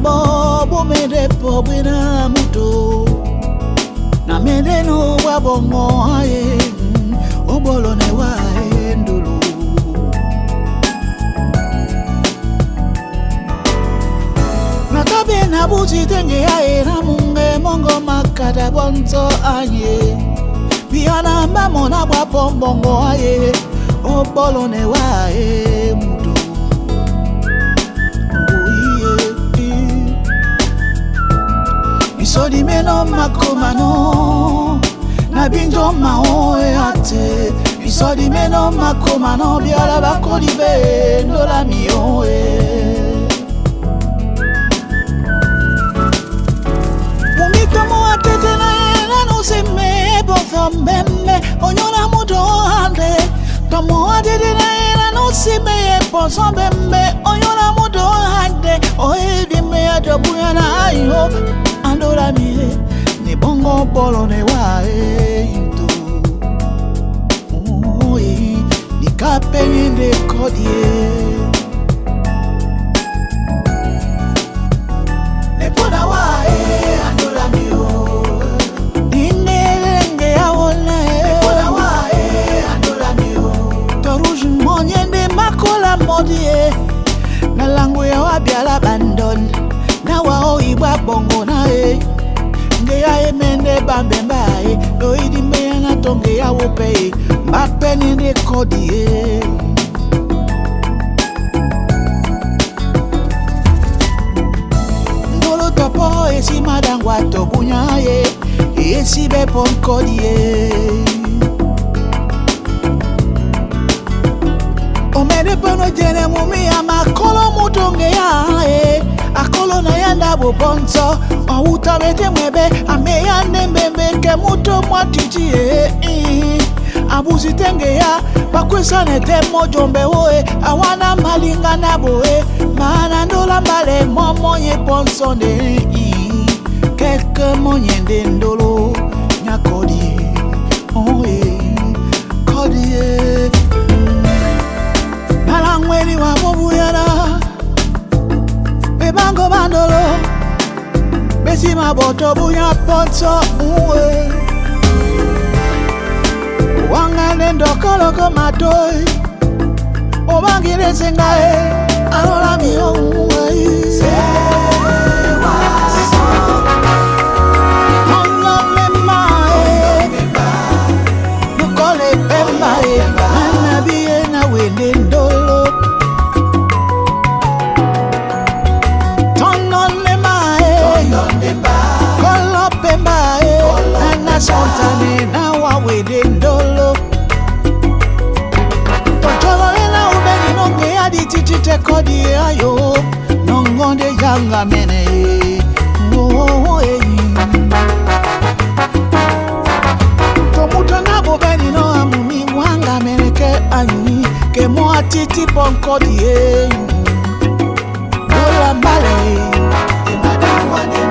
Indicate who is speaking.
Speaker 1: bo bomede pobina muto na medeno wabongo aye obolo ne wa endulu nakabe na buzi tenge aye na munge mongo makada bonto aye biana mamona bwa pombongo aye obolo ne wa muto Isodi meno makomano na binjo mao ate Isodi meno makomano biala bakoli be ndola mio Mumito mo atete na ena no se me bofo mbembe onyona muto ande Tomo atete na ena no se me bofo mbembe onyona muto ande Oedi me atobuya na ayo Andora mie ni bongo bolo ne wa into ni kapeni de kodie ne pona wa andora mio dinenge ya wole ne pona wa andora mio toruj monyende makola modie na langu ya wabiala bandon na wao ibwa bongo na nge ya emende bambemba do idi me na tonge ya wope mapeni ne kodi ndolo topo esi madangwa to bunya esi be pon kodi o mede pono jene mumi ama kolo mutonge ya akolo na yanda bobonzo outa mete mwebe ameyande mbembe ke muto mwatiti abuzi tenge ya bakwesa nete mojombe oe awana malinga na boe mana ndola mbale momonye ponsonde keke monyende ndolo nyakodi kodi nalangweni wa bobuyana Bango bandolo Besi maboto bunya ponso uwe Wanga nendo koloko matoi Obangire sengae Alola miyo uwe Sewa Ongo memae Nukole pembae Anabiye na wende ndolo Sontane na wawede ndolo Tontolo ena ubeni nonge adi titite kodi ayo Nongonde yanga mene Tomuta na bobeni no amumi mwanga mene ke anyi Ke moa titi ponkodi Dola mbale Emada mwane